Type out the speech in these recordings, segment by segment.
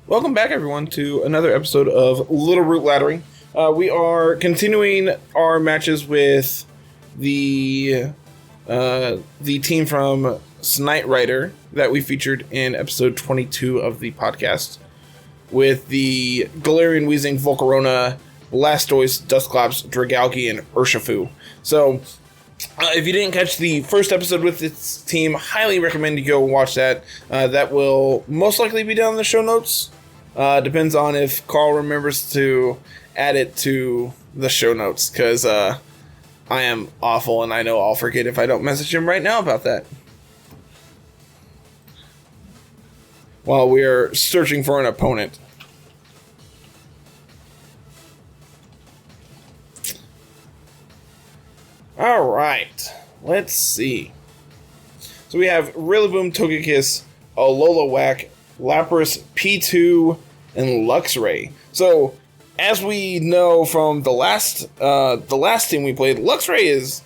Welcome back, everyone, to another episode of Littleroot Laddering. We are continuing our matches with the team from Snight Rider that we featured in episode 22 of the podcast, with the Galarian Weezing, Volcarona, Blastoise, Dusclops, Dragalge, and Urshifu. So, if you didn't catch the first episode with this team, highly recommend you go watch that. That will most likely be down in the show notes. Depends on if Carl remembers to add it to the show notes, because I am awful, and I know I'll forget if I don't message him right now about that. While we are searching for an opponent. Alright, let's see. So we have Rillaboom, Togekiss, Alola, Lapras, P2, and Luxray. So, as we know from the last team we played, Luxray is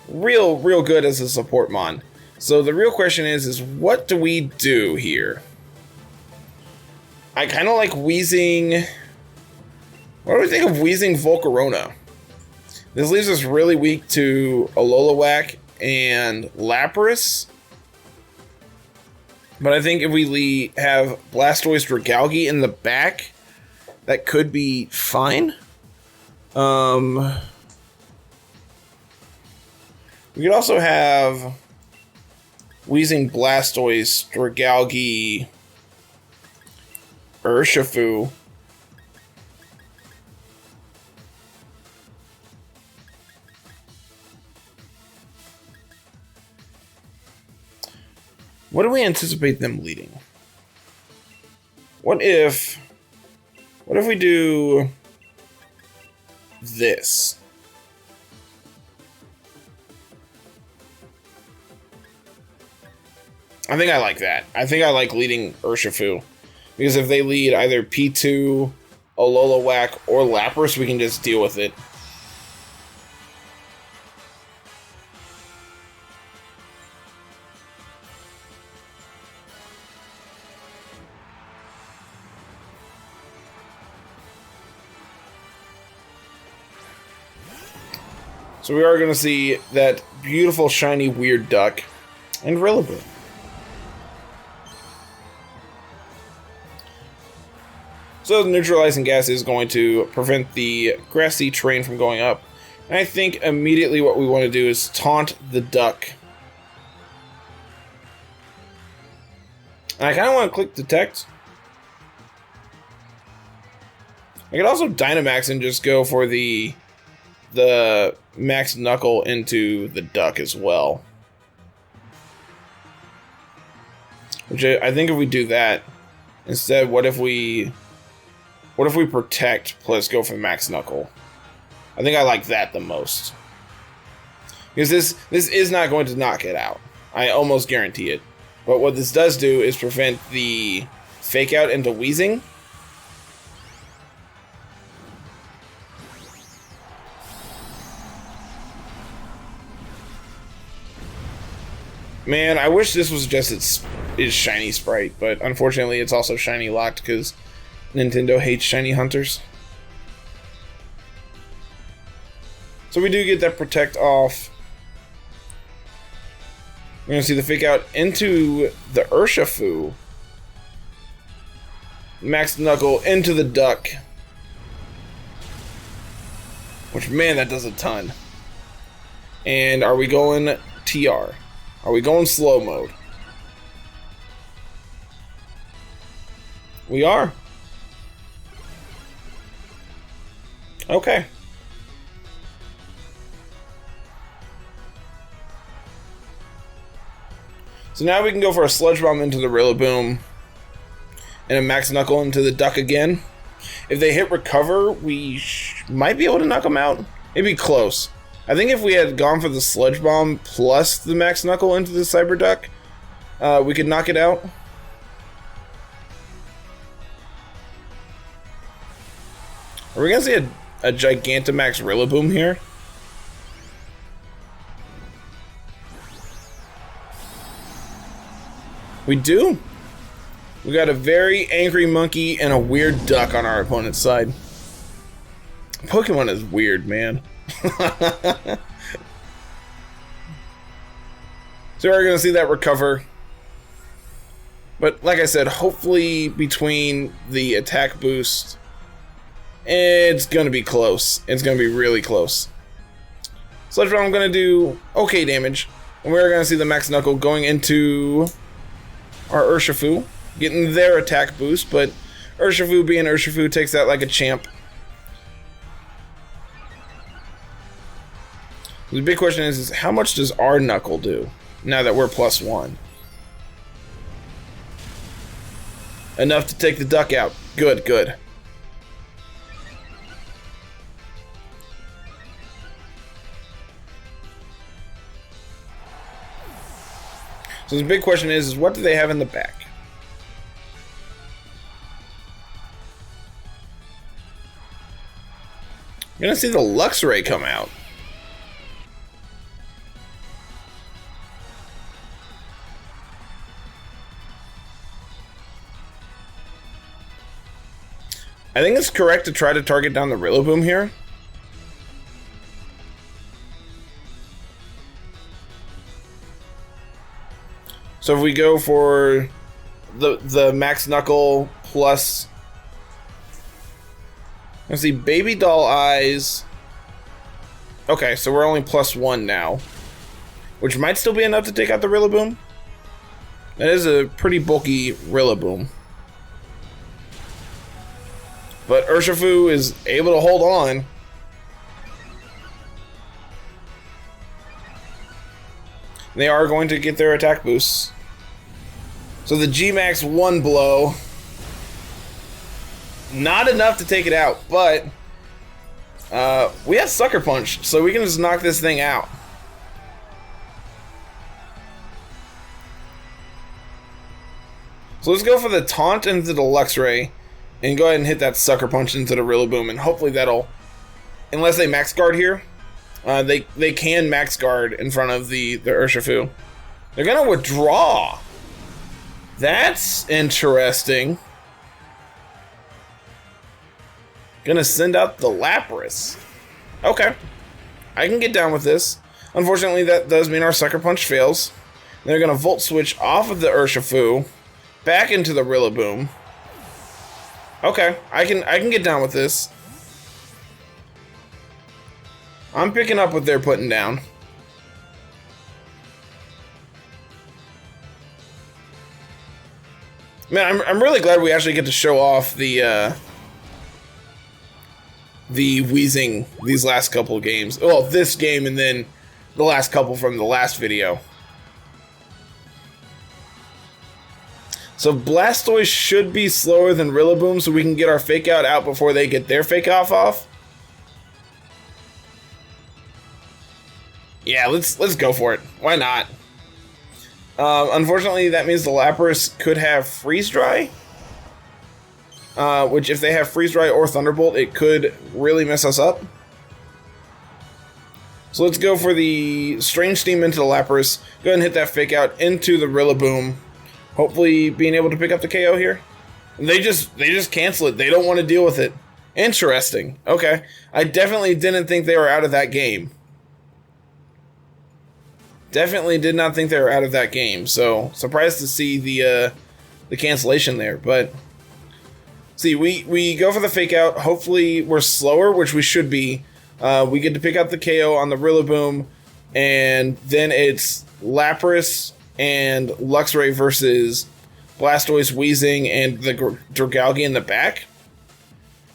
real good as a support mon. So the real question is what do we do here? I kind of like Weezing. What do we think of Weezing Volcarona? This leaves us really weak to Alola and Lapras. But I think if we have Blastoise, Dragalge in the back, that could be fine. We could also have Weezing, Blastoise, Dragalge, Urshifu. What do we anticipate them leading? What if we do this? I think I like that. I think I like leading Urshifu. Because if they lead either P2, Alola or Lapras, we can just deal with it. So we are going to see that beautiful, shiny, weird duck and Rillaboom. So the neutralizing gas is going to prevent the grassy terrain from going up. And I think immediately what we want to do is taunt the duck. And I kind of want to click detect. I could also Dynamax and just go for the Max Knuckle into the duck as well. Which I think if we do that, instead, what if we protect plus go for Max Knuckle? I think I like that the most. Because this is not going to knock it out. I almost guarantee it. But what this does do is prevent the Fake Out into Weezing. Man, I wish this was just its shiny sprite, but unfortunately it's also shiny locked because Nintendo hates shiny hunters. So we do get that protect off. We're going to see the Fake Out into the Urshifu. Max Knuckle into the duck. Which, man, that does a ton. And are we going TR? Are we going slow mode? We are. Okay. So now we can go for a Sludge Bomb into the Rillaboom and a Max Knuckle into the duck again. If they hit recover, we might be able to knock them out. It'd be close. I think if we had gone for the Sludge Bomb plus the Max Knuckle into the Cyber Duck, we could knock it out. Are we going to see a Gigantamax Rillaboom here? We do. We got a very angry monkey and a weird duck on our opponent's side. Pokemon is weird, man. So we're gonna see that recover. But like I said, hopefully between the attack boost, it's gonna be close. It's gonna be really close. Sludge Bomb, I'm gonna do okay damage. And we're gonna see the Max Knuckle going into our Urshifu, getting their attack boost, but Urshifu being Urshifu takes that like a champ. The big question is how much does our Knuckle do now that we're +1? Enough to take the duck out. Good, good. So the big question is what do they have in the back? You're gonna see the Luxray come out. I think it's correct to try to target down the Rillaboom here. So if we go for the Max Knuckle plus, let's see, Baby Doll Eyes. Okay, so we're only +1 now, which might still be enough to take out the Rillaboom. That is a pretty bulky Rillaboom. But Urshifu is able to hold on. They are going to get their attack boosts. So the G-Max 1 blow. Not enough to take it out, but we have Sucker Punch, so we can just knock this thing out. So let's go for the Taunt into the Luxray. And go ahead and hit that Sucker Punch into the Rillaboom, and hopefully that'll, unless they Max Guard here, they can Max Guard in front of the Urshifu. They're gonna withdraw. That's interesting. Gonna send out the Lapras. Okay, I can get down with this. Unfortunately, that does mean our Sucker Punch fails. They're gonna Volt Switch off of the Urshifu, back into the Rillaboom. Okay, I can get down with this. I'm picking up what they're putting down. Man, I'm really glad we actually get to show off the wheezing these last couple of games. Well, this game and then the last couple from the last video. So Blastoise should be slower than Rillaboom, so we can get our Fake Out before they get their Fake off. Yeah, let's go for it. Why not? Unfortunately, that means the Lapras could have Freeze Dry, which if they have Freeze Dry or Thunderbolt, it could really mess us up. So let's go for the Strange Steam into the Lapras. Go ahead and hit that Fake Out into the Rillaboom. Hopefully being able to pick up the KO here. They just cancel it. They don't want to deal with it. Interesting. Okay. I definitely didn't think they were out of that game. Definitely did not think they were out of that game. So surprised to see the cancellation there. But see, we go for the Fake Out. Hopefully we're slower, which we should be. We get to pick up the KO on the Rillaboom, and then it's Lapras and Luxray versus Blastoise, Weezing, and the Dragalge in the back.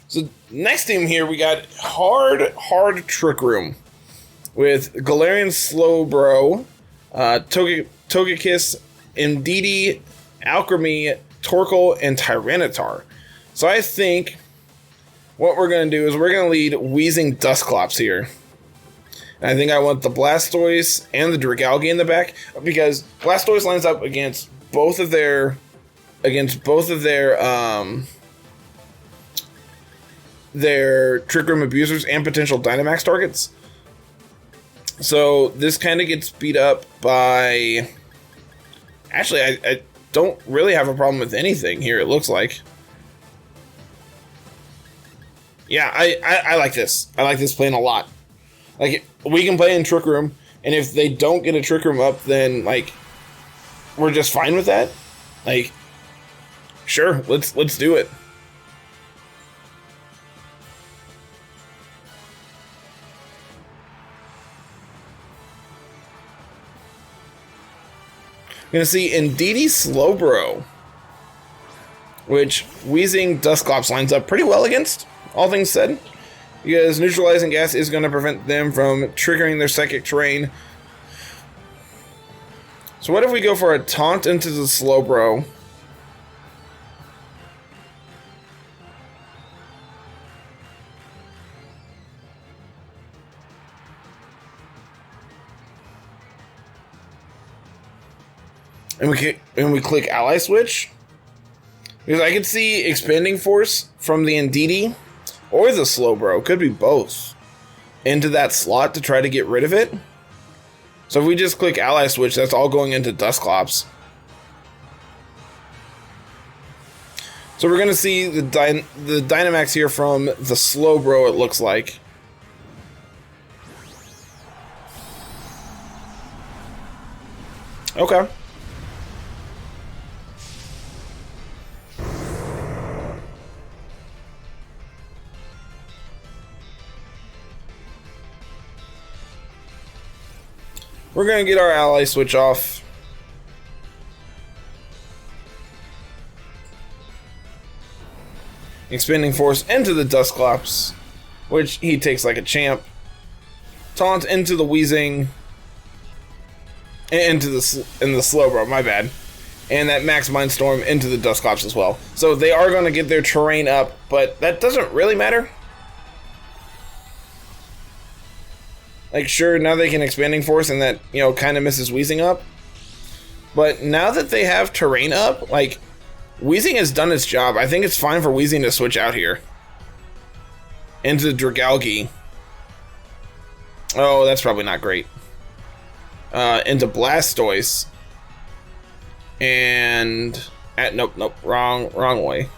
So next team here, we got hard Trick Room with Galarian Slowbro, Togekiss, Indeedee, Alchemy, Torkoal, and Tyranitar. So I think what we're going to do is we're going to lead Weezing Dusclops here. And I think I want the Blastoise and the Dragalge in the back because Blastoise lines up against both of their Trick Room abusers and potential Dynamax targets. So this kind of gets beat up by. Actually, don't really have a problem with anything here, it looks like. Yeah, I like this. I like this plan a lot. Like, we can play in Trick Room, and if they don't get a Trick Room up, then, like, we're just fine with that. Like, sure, let's do it. We're gonna see Indeedee Slowbro, which Wheezing Dusclops lines up pretty well against, all things said, because neutralizing gas is going to prevent them from triggering their psychic terrain. So what if we go for a taunt into the Slowbro? And we click Ally Switch. Because I could see Expanding Force from the Indeedee or the Slowbro, could be both, into that slot to try to get rid of it. So if we just click Ally Switch, that's all going into Dusclops. So we're going to see the Dynamax here from the Slowbro, it looks like. Okay. We're going to get our ally switch off. Expanding Force into the Dusclops, which he takes like a champ. Taunt into the Wheezing. Into the Slowbro, my bad. And that Max Mindstorm into the Dusclops as well. So they are going to get their terrain up, but that doesn't really matter. Like, sure, now they can Expanding Force, and that, you know, kind of misses Wheezing up. But now that they have terrain up, like, Wheezing has done its job. I think it's fine for Wheezing to switch out here. Into Dragalge. Oh, that's probably not great. Into Blastoise. And... nope, wrong way.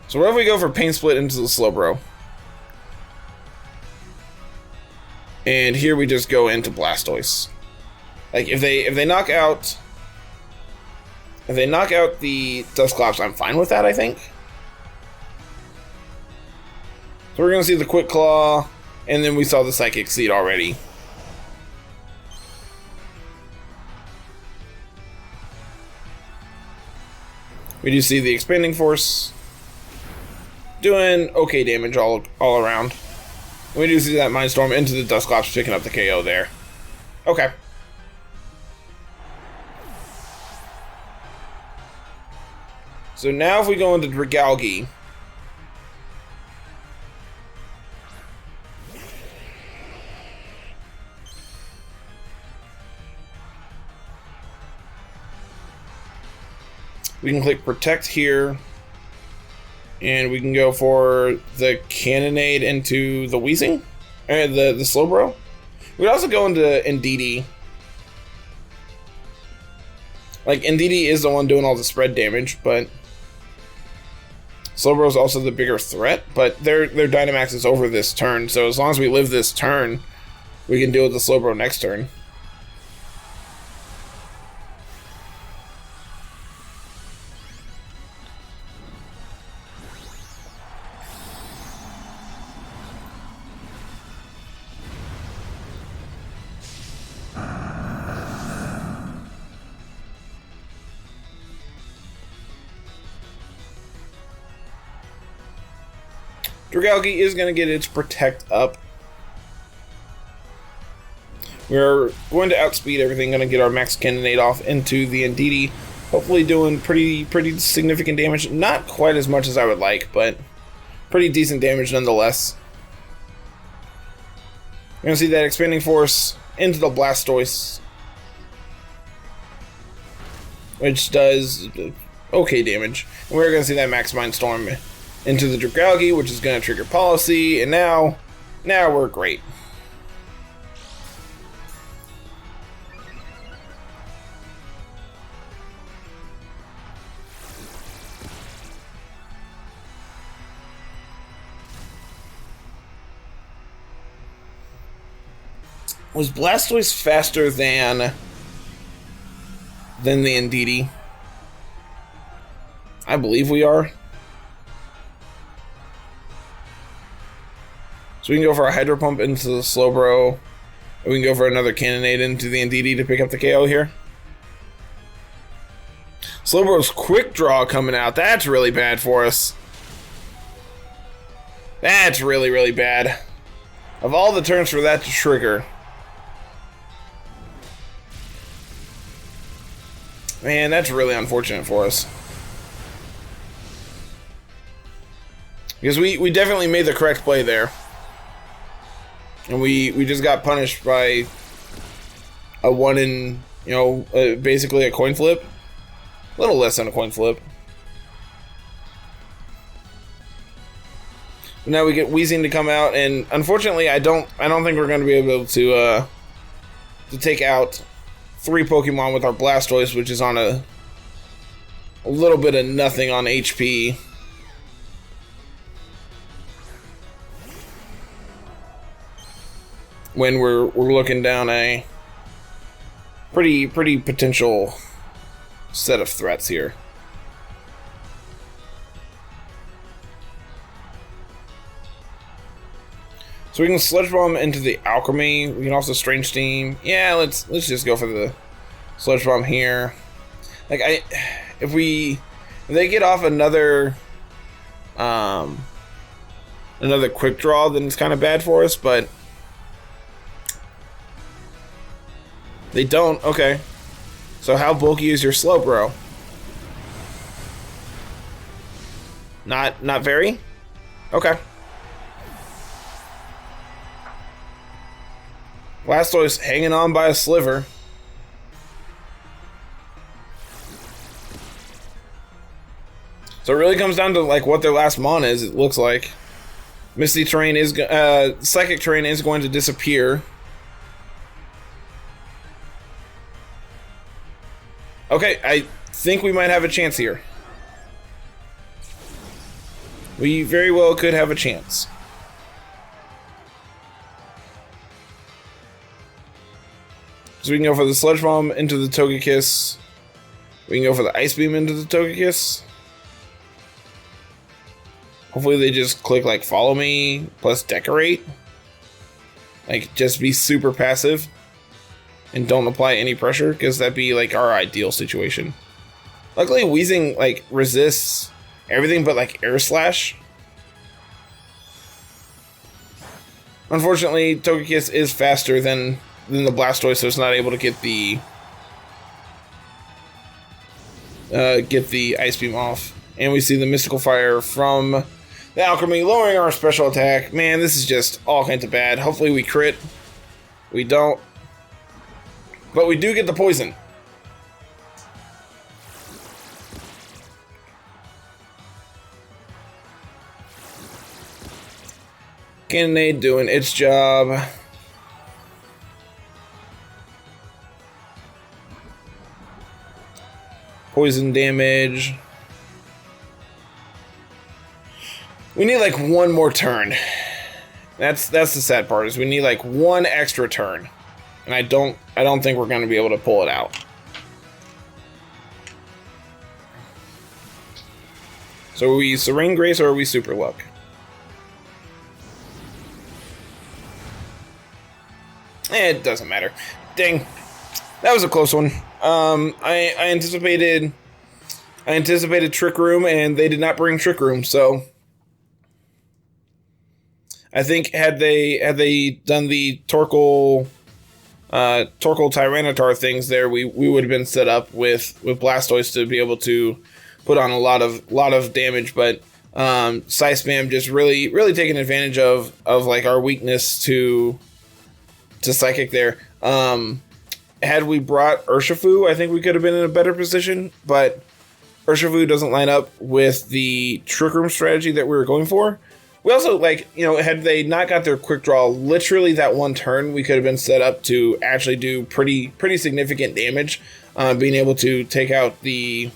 So what if we go for Pain Split into the Slowbro? And here we just go into Blastoise. Like, if they knock out the Dusclops, I'm fine with that, I think. So we're gonna see the Quick Claw, and then we saw the Psychic Seed already. We do see the Expanding Force doing okay damage all around. We do see that Mindstorm into the Dusclops, picking up the KO there. Okay. So now if we go into Dragalge. We can click Protect here. And we can go for the Cannonade into the Wheezing, or the Slowbro. We could also go into Indeedee. Like, Indeedee is the one doing all the spread damage, but Slowbro is also the bigger threat. But their Dynamax is over this turn, so as long as we live this turn, we can deal with the Slowbro next turn. Dragalge is going to get its Protect up. We're going to outspeed everything, going to get our Max Cannonade off into the Indeedee. Hopefully doing pretty significant damage. Not quite as much as I would like, but pretty decent damage nonetheless. We're going to see that Expanding Force into the Blastoise, which does okay damage. And we're going to see that Max Mindstorm into the Dragalge, which is going to trigger Policy, and now we're great. Was Blastoise faster than the Indeedee? I believe we are. So we can go for a Hydro Pump into the Slowbro. And we can go for another Cannonade into the Indeedee to pick up the KO here. Slowbro's Quick Draw coming out. That's really bad for us. That's really, really bad. Of all the turns for that to trigger. Man, that's really unfortunate for us. Because we definitely made the correct play there. And we just got punished by a one in, basically a coin flip. A little less than a coin flip. Now we get Weezing to come out, and unfortunately, I don't think we're going to be able to take out 3 Pokemon with our Blastoise, which is on a little bit of nothing on HP. When we're looking down a pretty potential set of threats here. So we can Sludge Bomb into the Alchemy. We can also Strange Steam. Yeah, let's just go for the Sludge Bomb here. Like if they get off another Quick Draw, then it's kind of bad for us, but they don't. Okay. So how bulky is your Slowbro? Not very? Okay. Blastoise hanging on by a sliver. So it really comes down to like what their last mon is, it looks like. Misty Terrain is Psychic Terrain is going to disappear. Okay, I think we might have a chance here. We very well could have a chance. So we can go for the Sludge Bomb into the Togekiss. We can go for the Ice Beam into the Togekiss. Hopefully they just click like Follow Me plus Decorate. Like just be super passive. And don't apply any pressure, because that'd be like our ideal situation. Luckily Weezing like resists everything but like Air Slash. Unfortunately, Togekiss is faster than the Blastoise, so it's not able to get the Ice Beam off. And we see the Mystical Fire from the Alchemy, lowering our special attack. Man, this is just all kinds of bad. Hopefully we crit. We don't. But we do get the poison. Cannonade doing its job. Poison damage. We need like one more turn. That's the sad part, is we need like one extra turn. And I don't think we're going to be able to pull it out. So are we Serene Grace or are we Super Luck? It doesn't matter. Dang. That was a close one. I anticipated Trick Room, and they did not bring Trick Room, so I think had they done the Torkoal Tyranitar things there, we would have been set up with Blastoise to be able to put on a lot of damage, but Psy Spam just really taking advantage of like our weakness to Psychic there. Had we brought Urshifu, I think we could have been in a better position, but Urshifu doesn't line up with the Trick Room strategy that we were going for. We also, had they not got their Quick Draw literally that one turn, we could have been set up to actually do pretty significant damage, being able to take out the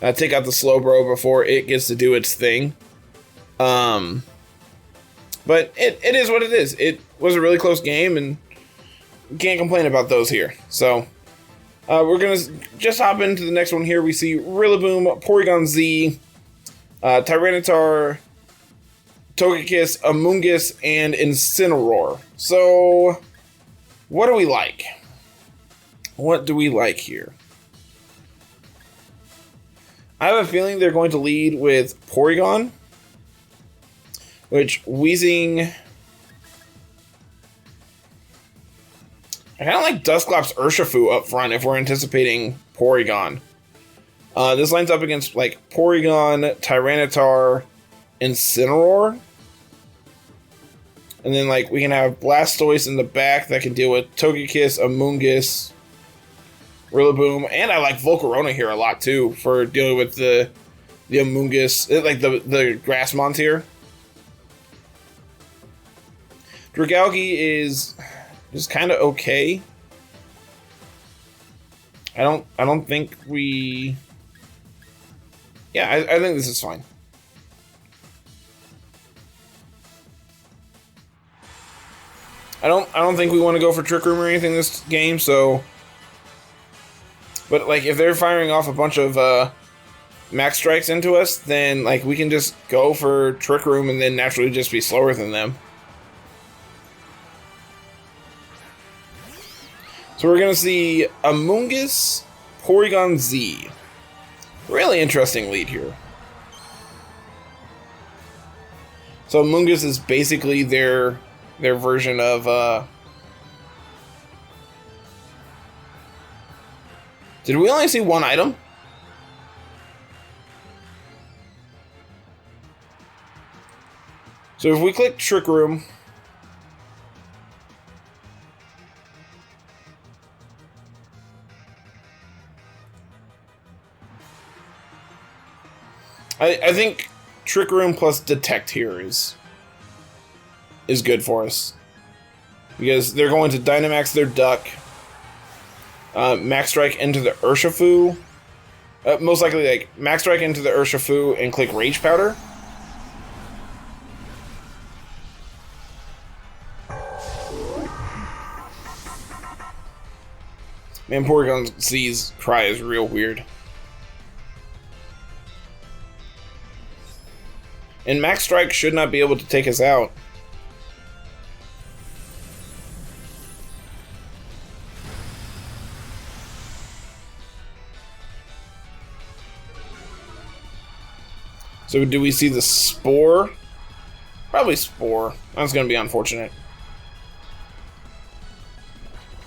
Slowbro before it gets to do its thing. But it is what it is. It was a really close game, and can't complain about those here. So we're gonna just hop into the next one here. We see Rillaboom, Porygon Z, Tyranitar, Togekiss, Amoonguss, and Incineroar. So what do we like? What do we like here? I have a feeling they're going to lead with Porygon, which Weezing... I kind of like Dusclops Urshifu up front if we're anticipating Porygon. This lines up against like Porygon, Tyranitar, Incineroar. And then like we can have Blastoise in the back that can deal with Togekiss, Amoonguss, Rillaboom, and I like Volcarona here a lot too for dealing with the Amoonguss, like the Grass Mons here. Dragalge is just kind of okay. I don't think we... Yeah, I think this is fine. I don't think we want to go for Trick Room or anything this game, so... But, like, if they're firing off a bunch of Max Strikes into us, then, like, we can just go for Trick Room and then naturally just be slower than them. So we're going to see Amoonguss, Porygon Z. Really interesting lead here. So Amoonguss is basically their version of... Did we only see one item? So if we click Trick Room... I think Trick Room plus Detect here is good for us. Because they're going to Dynamax their Duck. Max Strike into the Urshifu. Most likely, like, Max Strike into the Urshifu and click Rage Powder. Man, Porygon Z's cry is real weird. And Max Strike should not be able to take us out. So do we see the Spore? Probably Spore. That's going to be unfortunate.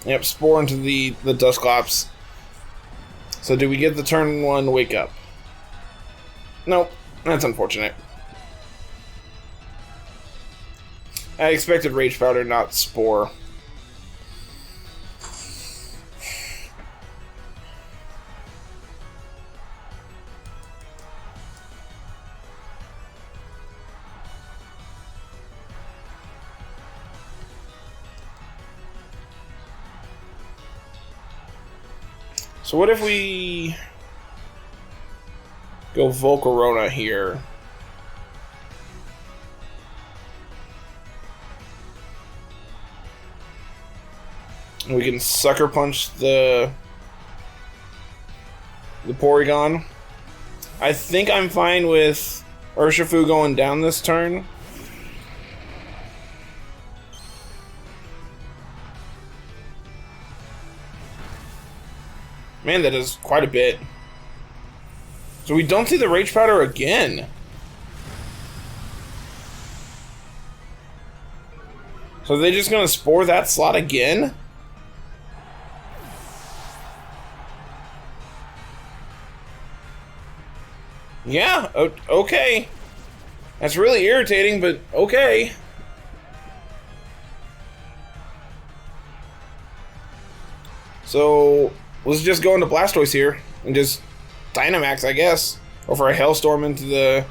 Yep, Spore into the Dusclops. So do we get the turn 1 Wake Up? Nope, that's unfortunate. I expected Rage Powder, not Spore. So what if we go Volcarona here? We can Sucker Punch the Porygon. I think I'm fine with Urshifu going down this turn. Man, that is quite a bit. So we don't see the Rage Powder again. So are they just going to Spore that slot again? Yeah, okay. That's really irritating, but okay. So let's just go into Blastoise here and just Dynamax, I guess. Or for a Hailstorm into the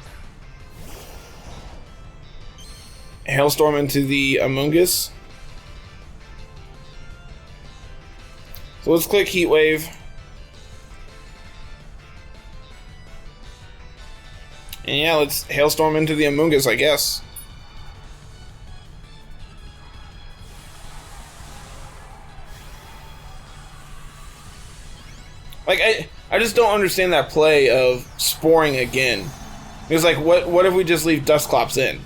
Amoonguss. So let's click Heat Wave. And yeah, let's Hailstorm into the Amoonguss, I guess. I just don't understand that play of sporing again. Because, like, what if we just leave Dustclops in?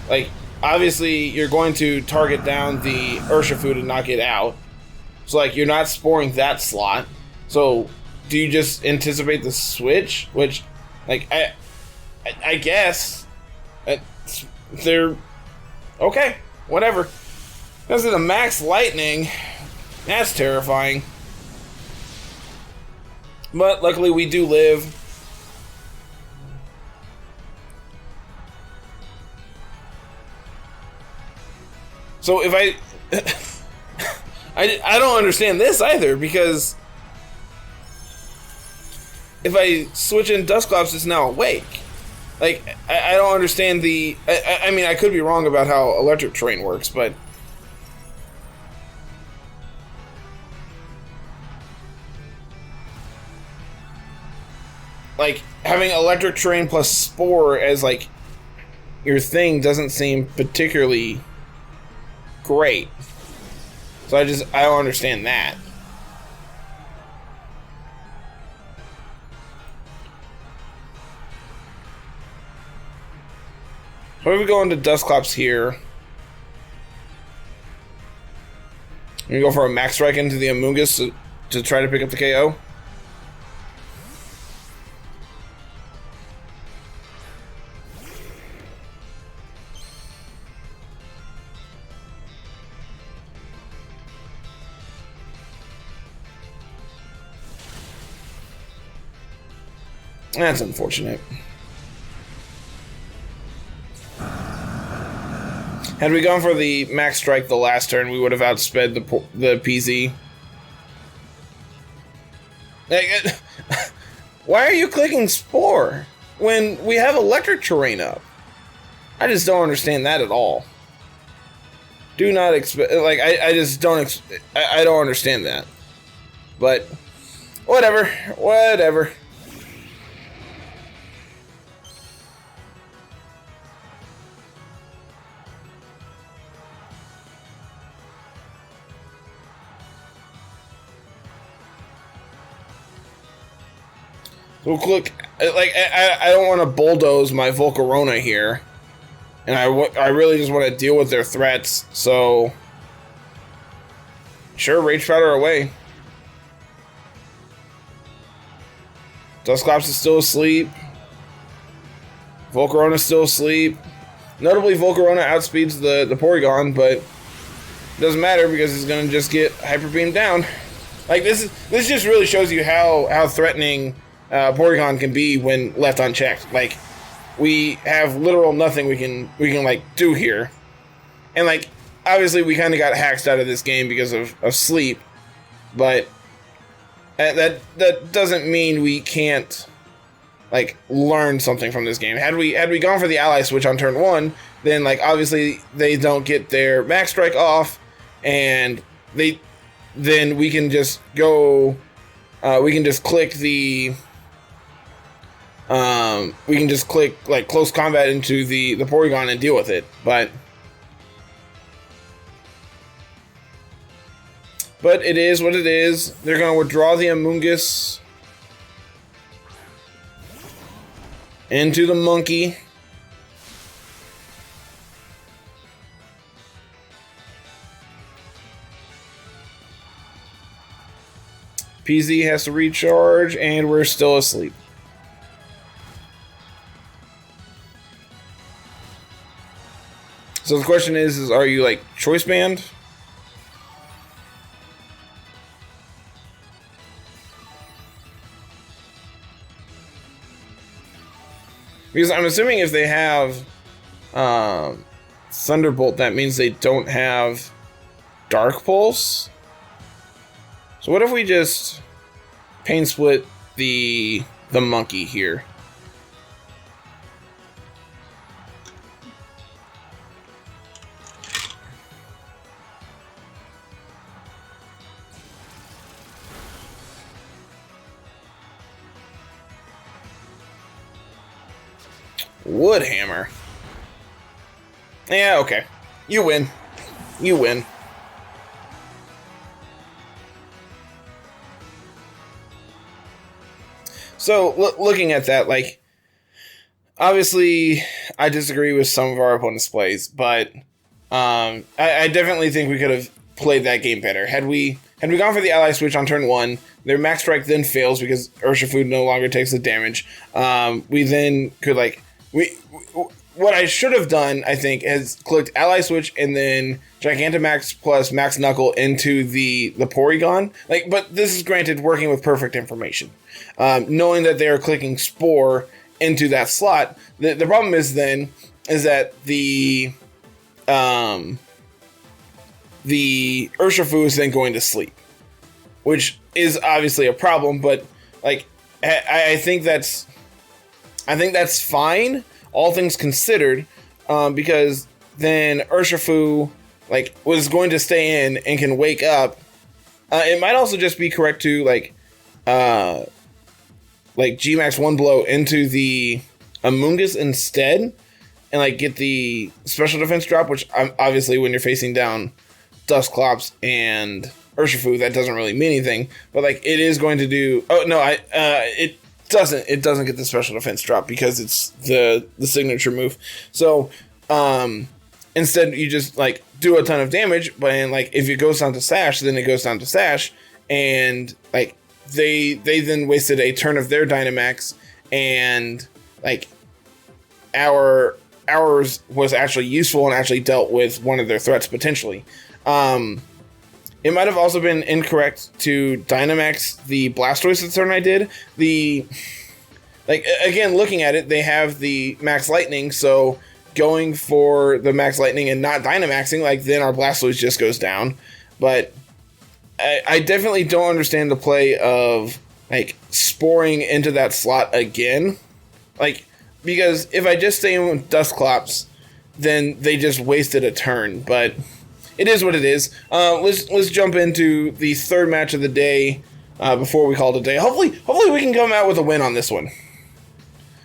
Like, obviously, you're going to target down the Urshifu to knock it out. So, like, you're not sporing that slot. So, do you just anticipate the switch? Which, like, I guess they're okay, whatever. Because of the max lightning, that's terrifying. But luckily, we do live. So if I don't understand this either, because if I switch in Dustclops, it's now awake. Like, I don't understand the... I mean, I could be wrong about how Electric Terrain works, but... like, having Electric Terrain plus Spore as, like, your thing doesn't seem particularly great. So I don't understand that. So if we go into Dustclops here, we go for a Max Strike into the Amoonguss to try to pick up the KO. That's unfortunate. Had we gone for the Max Strike the last turn, we would have outsped the PZ. Like, why are you clicking Spore when we have Electric Terrain up? I just don't understand that at all. Do not expect... like, I just don't... I don't understand that. But, whatever. Whatever. So click, like, I don't want to bulldoze my Volcarona here, and I really just want to deal with their threats. So, sure, Rage Powder away. Dustclops is still asleep. Volcarona is still asleep. Notably, Volcarona outspeeds the Porygon, but it doesn't matter because he's gonna just get Hyper Beamed down. Like, this just really shows you how threatening Porygon can be when left unchecked. Like, we have literal nothing we can like do here, and like obviously we kind of got hacked out of this game because of sleep, but that doesn't mean we can't like learn something from this game. Had we gone for the Ally Switch on turn 1, then like obviously they don't get their Max Strike off, and then we can just go. We can just click the. We can just click like close combat into the Porygon and deal with it, but it is what it is. They're gonna withdraw the Amoonguss into the monkey. PZ has to recharge, and we're still asleep. So the question is are you like choice banned? Because I'm assuming if they have Thunderbolt, that means they don't have Dark Pulse. So what if we just Pain Split the monkey here? Woodhammer. Yeah, okay. You win. You win. So looking at that, like, obviously, I disagree with some of our opponents' plays, but I definitely think we could have played that game better. Had we gone for the ally switch on turn 1, their max strike then fails because Urshifu no longer takes the damage. We then could what I should have done, I think, is clicked ally switch and then Gigantamax plus Max Knuckle into the Porygon. Like, but this is granted working with perfect information. Knowing that they are clicking Spore into that slot, the problem is that the Urshifu is then going to sleep, which is obviously a problem. But like, I think that's fine, all things considered, because then Urshifu was going to stay in and can wake up. It might also just be correct to G-Max one blow into the Amoonguss instead, and get the special defense drop, which obviously when you're facing down Dusclops and Urshifu, that doesn't really mean anything. But it is going to do. Oh no, it doesn't. It doesn't get the special defense drop because it's the signature move. So instead, you just do a ton of damage. But if it goes down to Sash, then it goes down to Sash, and they then wasted a turn of their Dynamax, and ours was actually useful and actually dealt with one of their threats potentially. It might have also been incorrect to Dynamax the Blastoise the turn I did. Again, looking at it, they have the Max Lightning, so going for the Max Lightning and not Dynamaxing, then our Blastoise just goes down. But I definitely don't understand the play of sporing into that slot again. Because if I just stay in with Dusclops, then they just wasted a turn. But it is what it is. Let's jump into the third match of the day before we call it a day. Hopefully we can come out with a win on this one.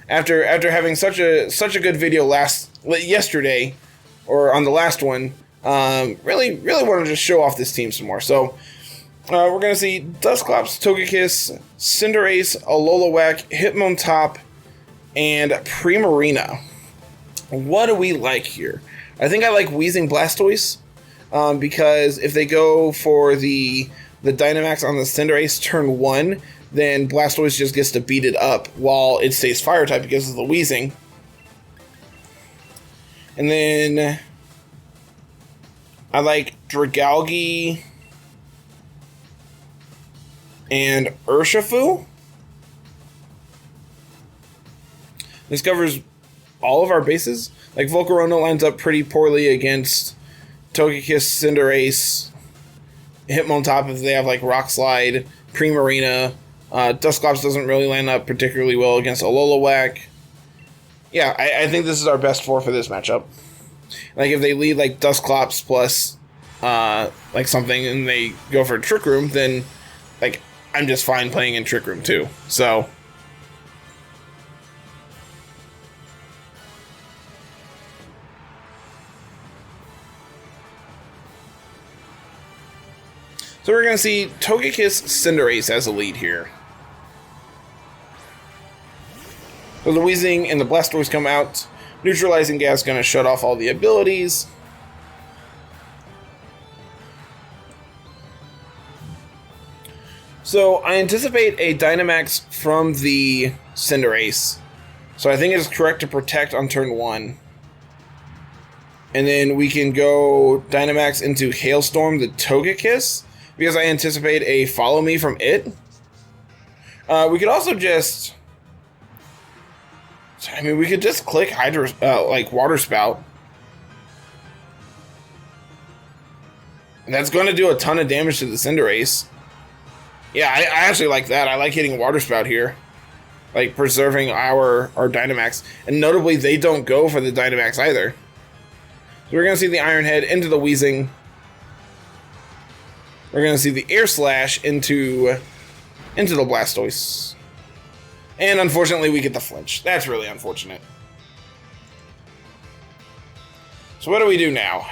After having such a good video yesterday, or on the last one, really want to just show off this team some more. So we're gonna see Dusclops, Togekiss, Cinderace, Alola, Hitmontop, and Primarina. What do we like here? I think I like Wheezing Blastoise, because if they go for the Dynamax on the Cinderace turn 1, then Blastoise just gets to beat it up while it stays Fire type because of the Wheezing. And then I like Dragalge and Urshifu. This covers all of our bases. Volcarona lines up pretty poorly against Togekiss, Cinderace, Hitmontop if they have Rock Slide, Primarina. Dusclops doesn't really line up particularly well against Alola. Yeah, I think this is our best four for this matchup. If they lead Dusclops plus something and they go for Trick Room, then I'm just fine playing in Trick Room too. So we're going to see Togekiss, Cinderace as a lead here. So the Weezing and the Blastoise come out. Neutralizing Gas going to shut off all the abilities. So I anticipate a Dynamax from the Cinderace. So I think it is correct to protect on turn 1. And then we can go Dynamax into Hailstorm the Togekiss, because I anticipate a Follow Me from it. We could also just... we could just click Water Spout. And that's going to do a ton of damage to the Cinderace. Yeah, I actually like that. I like hitting Water Spout here. Preserving our Dynamax. And notably, they don't go for the Dynamax either. So we're going to see the Iron Head into the Weezing. We're going to see the Air Slash into the Blastoise. And unfortunately, we get the flinch. That's really unfortunate. So what do we do now?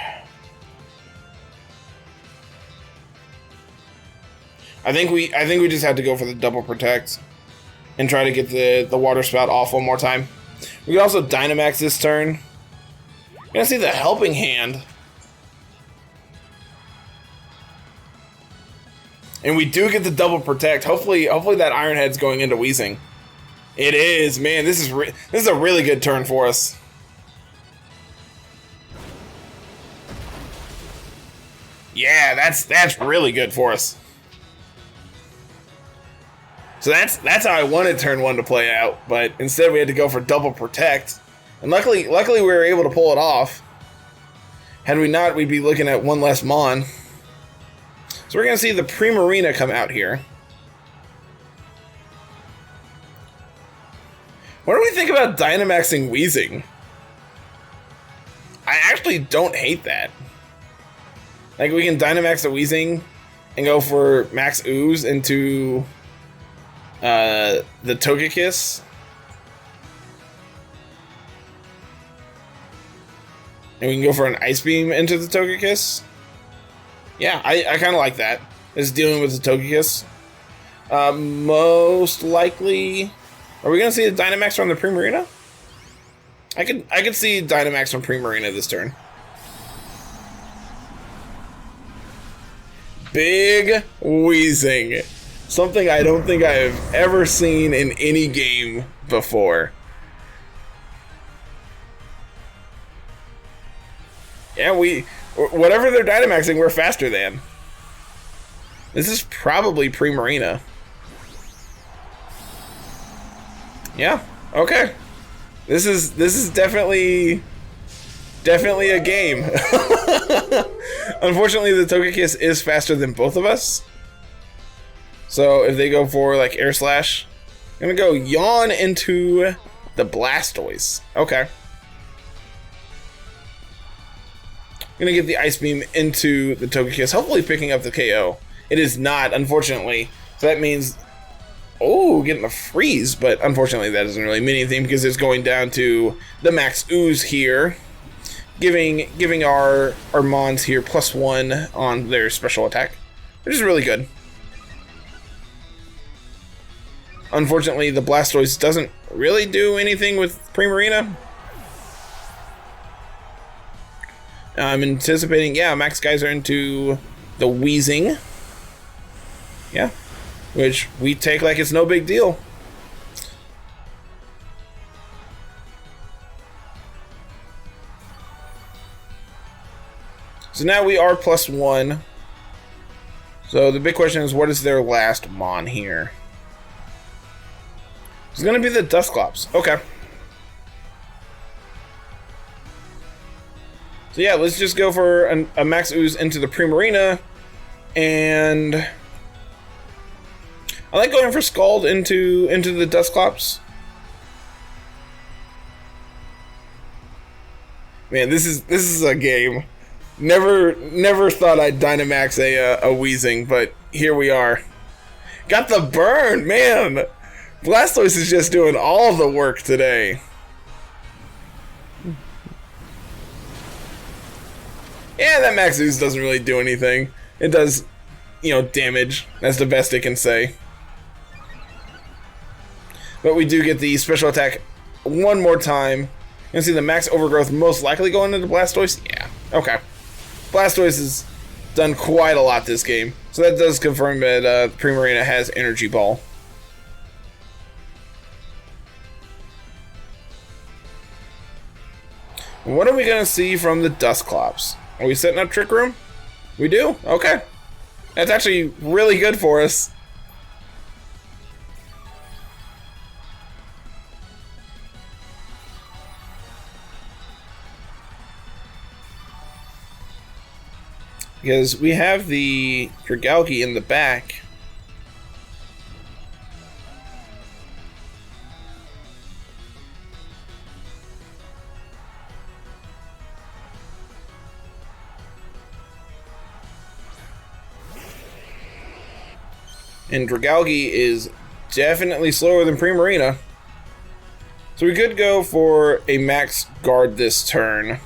I think we just had to go for the double protect. and try to get the water spout off one more time. We can also Dynamax this turn. You're gonna see the Helping Hand. And we do get the double protect. Hopefully that Iron Head's going into Weezing. It is, man. This is a really good turn for us. Yeah, that's really good for us. So that's how I wanted turn 1 to play out, but instead we had to go for double protect. And luckily we were able to pull it off. Had we not, we'd be looking at one less Mon. So we're gonna see the Primarina come out here. What do we think about Dynamaxing Weezing? I actually don't hate that. Like, we can Dynamax the Weezing and go for Max Ooze into the Togekiss. And we can go for an Ice Beam into the Togekiss. Yeah, I kind of like that. Is dealing with the Togekiss. Most likely, are we gonna see a Dynamax from the Primarina? I could see Dynamax from Primarina this turn. Big Weezing. Something I don't think I've ever seen in any game before. Yeah, whatever they're Dynamaxing, we're faster than. This is probably Primarina. Yeah, okay. This is definitely a game. Unfortunately, the Togekiss is faster than both of us. So if they go for like Air Slash, I'm gonna go Yawn into the Blastoise. Okay. Gonna get the Ice Beam into the Togekiss, hopefully picking up the KO. It is not, unfortunately. So that means, oh, getting a freeze, but unfortunately that doesn't really mean anything because it's going down to the Max Ooze here, giving our Mons here +1 on their special attack, which is really good. Unfortunately, the Blastoise doesn't really do anything with Primarina. I'm anticipating, yeah, Max Geyser into the Weezing. Yeah, which we take like it's no big deal. So now we are +1. So the big question is, what is their last Mon here? It's gonna be the Dusclops. Okay. So yeah, let's just go for a Max Ooze into the Primarina, and I like going for Scald into the Dusclops. Man, this is a game. Never thought I'd Dynamax a Weezing, but here we are. Got the burn, man. Blastoise is just doing all the work today. Yeah, that Max Ooze doesn't really do anything. It does, damage. That's the best it can say. But we do get the special attack one more time. You can see the Max Overgrowth most likely going into Blastoise. Yeah, okay. Blastoise has done quite a lot this game. So that does confirm that Primarina has Energy Ball. What are we going to see from the Dusclops? Are we setting up Trick Room? We do? Okay. That's actually really good for us. Because we have the Dragalge in the back. And Dragalge is definitely slower than Primarina. So we could go for a Max Guard this turn.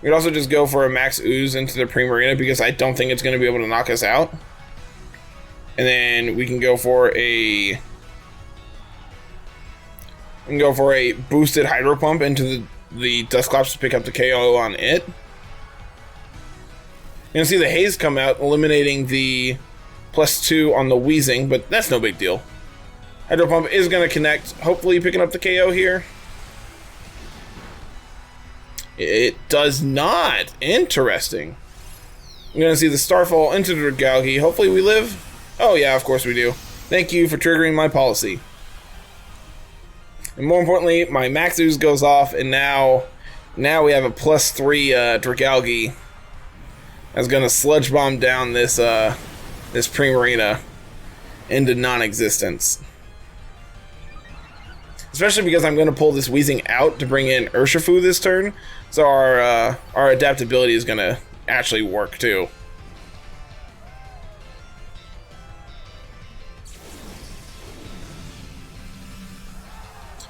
We could also just go for a Max Ooze into the Primarina because I don't think it's going to be able to knock us out. And then we can go for a and go for a boosted Hydro Pump into the Dusclops to pick up the KO on it. You're going to see the Haze come out, eliminating the +2 on the Wheezing, but that's no big deal. Hydro Pump is going to connect, hopefully picking up the KO here. It does not. Interesting. You're going to see the Starfall into the Dragalge. Hopefully we live. Oh yeah, of course we do. Thank you for triggering my policy. And more importantly, my Max Ooze goes off, and now we have a +3 Dragalge that's going to Sludge Bomb down this Primarina into non-existence. Especially because I'm going to pull this Wheezing out to bring in Urshifu this turn, so our adaptability is going to actually work too.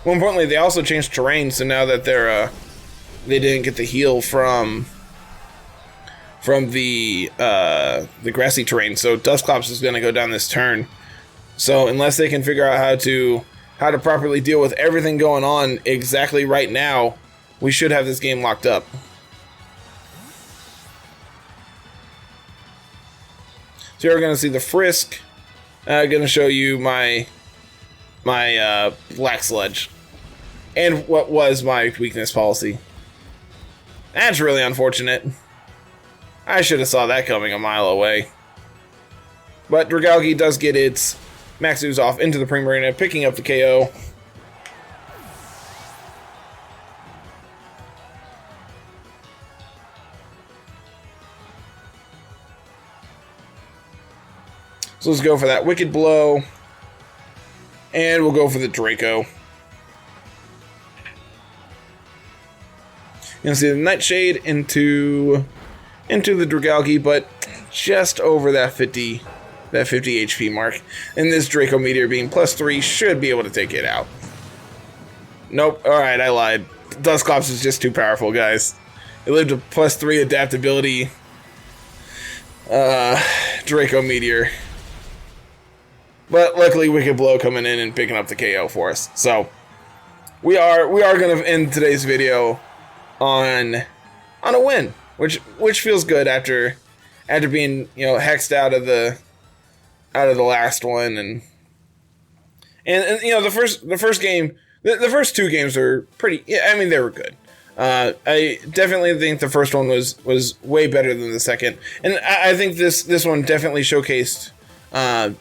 More importantly, they also changed terrain, so now that they didn't get the heal from the grassy terrain, so Dusclops is going to go down this turn. So unless they can figure out how to properly deal with everything going on exactly right now, we should have this game locked up. So you're going to see the Frisk. Going to show you my Black Sludge. And what was my weakness policy. That's really unfortunate. I should have saw that coming a mile away. But Dragalge does get its Max Ooze off into the Primarina, picking up the KO. So let's go for that Wicked Blow. And we'll go for the Draco. You're going to see the Nightshade into the Dragalge, but just over that 50 HP mark. And this Draco Meteor being +3 should be able to take it out. Nope. Alright, I lied. Dusclops is just too powerful, guys. It lived a +3 adaptability Draco Meteor. But luckily Wicked Blow coming in and picking up the KO for us. So we are going to end today's video on a win, which feels good after being, hexed out of the last one, and the first game, the first two games are pretty. Yeah, I mean, they were good. I definitely think the first one was way better than the second, and I think this one definitely showcased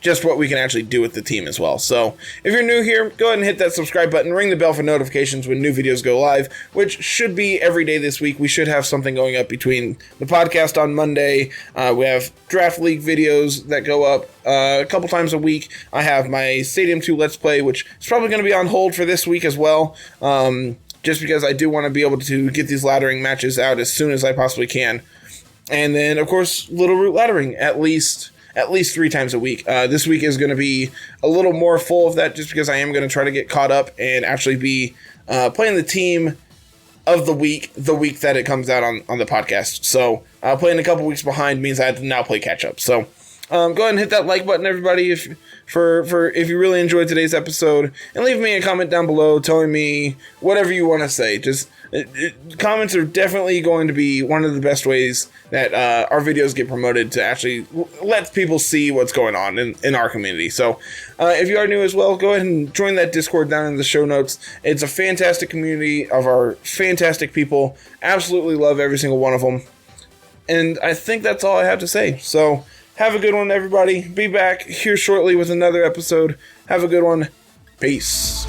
just what we can actually do with the team as well. So if you're new here, go ahead and hit that subscribe button, ring the bell for notifications when new videos go live, which should be every day this week. We should have something going up between the podcast on Monday. We have Draft League videos that go up a couple times a week. I have my Stadium 2 Let's Play, which is probably going to be on hold for this week as well, just because I do want to be able to get these laddering matches out as soon as I possibly can. And then, of course, Littleroot laddering at least 3 times a week. This week is going to be a little more full of that, just because I am going to try to get caught up and actually be playing the team of the week that it comes out on the podcast. So playing a couple weeks behind means I have to now play catch up. So go ahead and hit that like button, everybody, if you really enjoyed today's episode, and leave me a comment down below telling me whatever you want to say. Just comments are definitely going to be one of the best ways that our videos get promoted, to actually let people see what's going on in our community. So if you are new as well, go ahead and join that Discord down in the show notes. It's a fantastic community of our fantastic people. Absolutely love every single one of them. And I think that's all I have to say. So have a good one, everybody. Be back here shortly with another episode. Have a good one. Peace.